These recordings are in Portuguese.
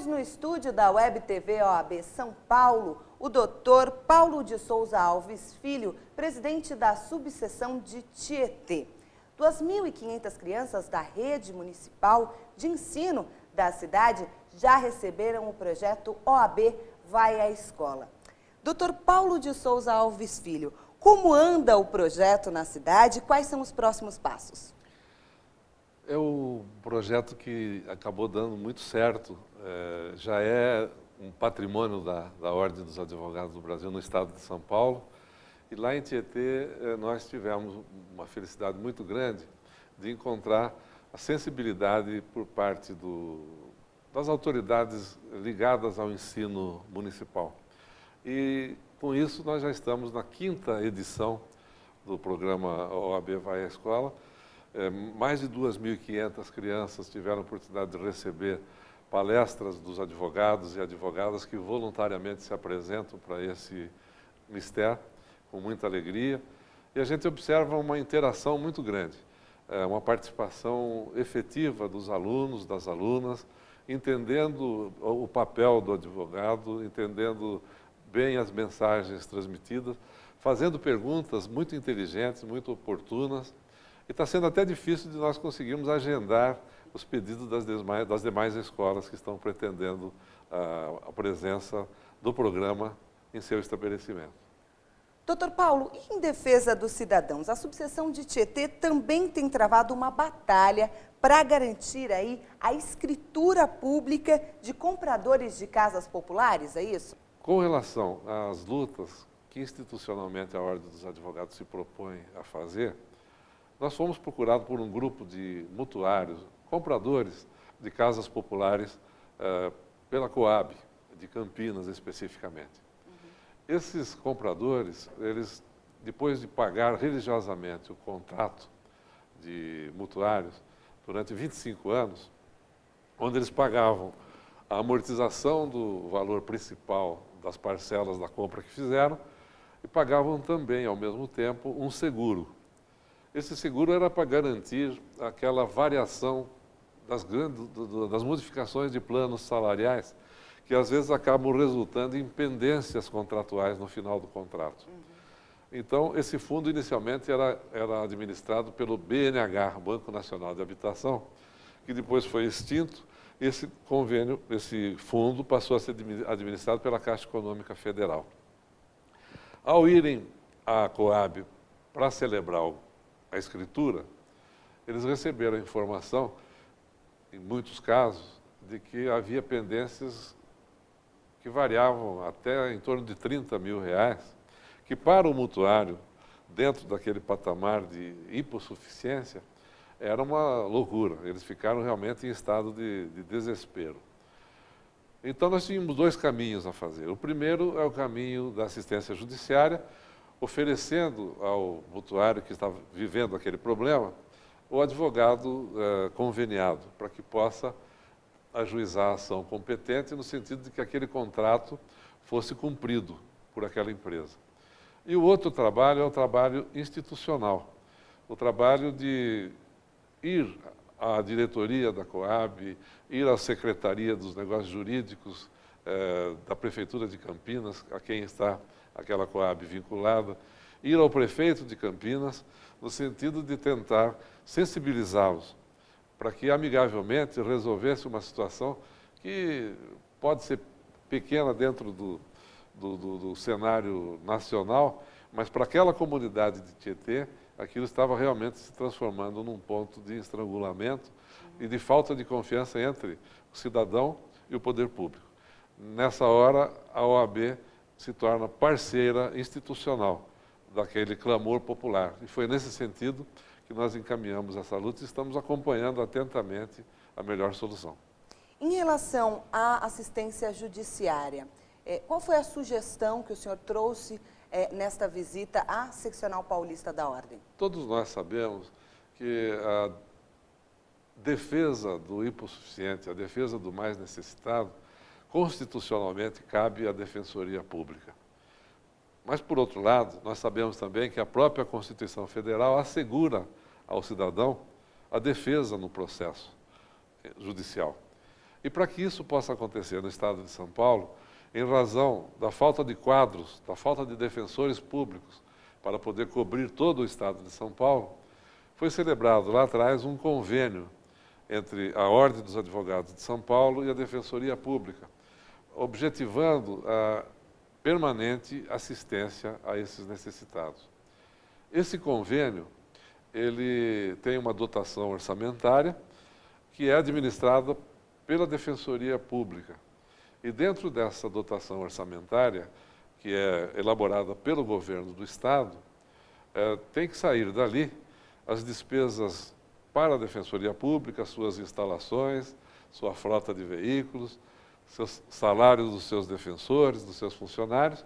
Temos no estúdio da Web TV OAB São Paulo o doutor Paulo de Souza Alves Filho, presidente da subseção de Tietê. 2.500 crianças da rede municipal de ensino da cidade já receberam o projeto OAB Vai à Escola. Doutor Paulo de Souza Alves Filho, como anda o projeto na cidade e quais são os próximos passos? É um projeto que acabou dando muito certo, já é um patrimônio da Ordem dos Advogados do Brasil no estado de São Paulo. E lá em Tietê nós tivemos uma felicidade muito grande de encontrar a sensibilidade por parte das autoridades ligadas ao ensino municipal. E com isso nós já estamos na 5ª edição do programa OAB Vai à Escola. Mais de 2.500 crianças tiveram a oportunidade de receber palestras dos advogados e advogadas que voluntariamente se apresentam para esse mistério, com muita alegria. E a gente observa uma interação muito grande, uma participação efetiva dos alunos, das alunas, entendendo o papel do advogado, entendendo bem as mensagens transmitidas, fazendo perguntas muito inteligentes, muito oportunas. E está sendo até difícil de nós conseguirmos agendar os pedidos das demais escolas que estão pretendendo a presença do programa em seu estabelecimento. Doutor Paulo, em defesa dos cidadãos, a subseção de Tietê também tem travado uma batalha para garantir aí a escritura pública de compradores de casas populares, é isso? Com relação às lutas que institucionalmente a Ordem dos Advogados se propõe a fazer, nós fomos procurados por um grupo de mutuários, compradores de casas populares pela Coab, de Campinas especificamente. Esses compradores, eles, depois de pagar religiosamente o contrato de mutuários durante 25 anos, onde eles pagavam a amortização do valor principal das parcelas da compra que fizeram e pagavam também, ao mesmo tempo, um seguro. Esse seguro era para garantir aquela variação das modificações de planos salariais, que às vezes acabam resultando em pendências contratuais no final do contrato. Então, esse fundo inicialmente era administrado pelo BNH, Banco Nacional de Habitação, que depois foi extinto. Esse convênio, esse fundo passou a ser administrado pela Caixa Econômica Federal. Ao irem à Coab para celebrar a escritura, eles receberam a informação, em muitos casos, de que havia pendências que variavam até em torno de R$30 mil, que para o mutuário, dentro daquele patamar de hipossuficiência, era uma loucura. Eles ficaram realmente em estado de desespero. Então nós tínhamos 2 caminhos a fazer. O primeiro é o caminho da assistência judiciária, oferecendo ao mutuário que estava vivendo aquele problema o advogado conveniado, para que possa ajuizar a ação competente no sentido de que aquele contrato fosse cumprido por aquela empresa. E o outro trabalho é o trabalho institucional, o trabalho de ir à diretoria da Coab, ir à Secretaria dos Negócios Jurídicos da Prefeitura de Campinas, a quem está aquela Coab vinculada, ir ao prefeito de Campinas, no sentido de tentar sensibilizá-los para que amigavelmente resolvesse uma situação que pode ser pequena dentro do cenário nacional, mas para aquela comunidade de Tietê, aquilo estava realmente se transformando num ponto de estrangulamento e de falta de confiança entre o cidadão e o poder público. Nessa hora, a OAB se torna parceira institucional daquele clamor popular. E foi nesse sentido que nós encaminhamos essa luta e estamos acompanhando atentamente a melhor solução. Em relação à assistência judiciária, qual foi a sugestão que o senhor trouxe nesta visita à Seccional Paulista da Ordem? Todos nós sabemos que a defesa do hipossuficiente, a defesa do mais necessitado, constitucionalmente cabe à Defensoria Pública. Mas, por outro lado, nós sabemos também que a própria Constituição Federal assegura ao cidadão a defesa no processo judicial. E para que isso possa acontecer no estado de São Paulo, em razão da falta de quadros, da falta de defensores públicos para poder cobrir todo o estado de São Paulo, foi celebrado lá atrás um convênio entre a Ordem dos Advogados de São Paulo e a Defensoria Pública, objetivando a permanente assistência a esses necessitados. Esse convênio, ele tem uma dotação orçamentária que é administrada pela Defensoria Pública. E dentro dessa dotação orçamentária, que é elaborada pelo governo do Estado, tem que sair dali as despesas para a Defensoria Pública, suas instalações, sua frota de veículos, seus salários dos seus defensores, dos seus funcionários,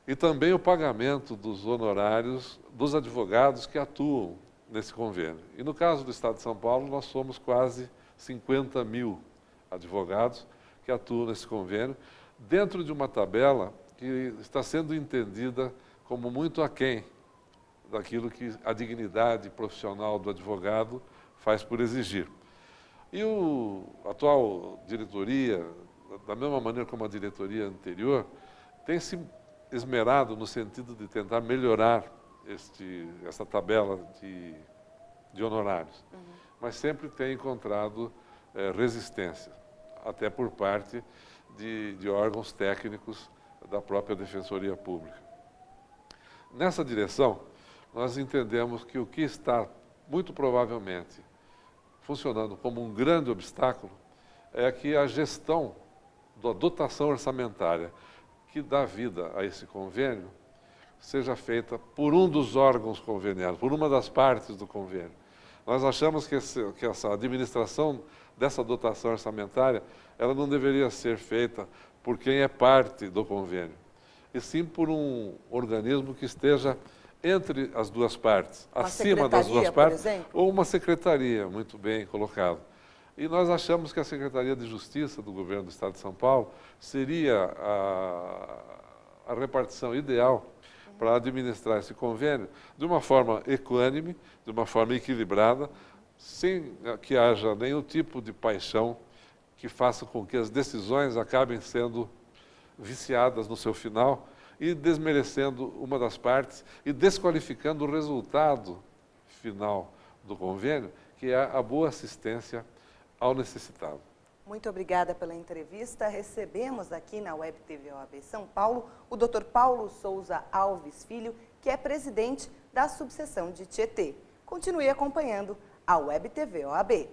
e também o pagamento dos honorários dos advogados que atuam nesse convênio. E no caso do Estado de São Paulo, nós somos quase 50 mil advogados que atuam nesse convênio, dentro de uma tabela que está sendo entendida como muito aquém daquilo que a dignidade profissional do advogado faz por exigir. E a atual diretoria, da mesma maneira como a diretoria anterior, tem se esmerado no sentido de tentar melhorar essa tabela de honorários, mas sempre tem encontrado resistência, até por parte de órgãos técnicos da própria Defensoria Pública. Nessa direção, nós entendemos que o que está, muito provavelmente, funcionando como um grande obstáculo é que a gestão da dotação orçamentária que dá vida a esse convênio seja feita por um dos órgãos conveniados, por uma das partes do convênio. Nós achamos que essa administração dessa dotação orçamentária, ela não deveria ser feita por quem é parte do convênio, e sim por um organismo que esteja entre as duas partes, acima das duas partes, ou uma secretaria, muito bem colocado. E nós achamos que a Secretaria de Justiça do Governo do Estado de São Paulo seria a repartição ideal para administrar esse convênio de uma forma equânime, de uma forma equilibrada, sem que haja nenhum tipo de paixão que faça com que as decisões acabem sendo viciadas no seu final e desmerecendo uma das partes e desqualificando o resultado final do convênio, que é a boa assistência ao necessitado. Muito obrigada pela entrevista. Recebemos aqui na Web TV OAB São Paulo o Dr. Paulo Souza Alves Filho, que é presidente da subseção de Tietê. Continue acompanhando a Web TV OAB.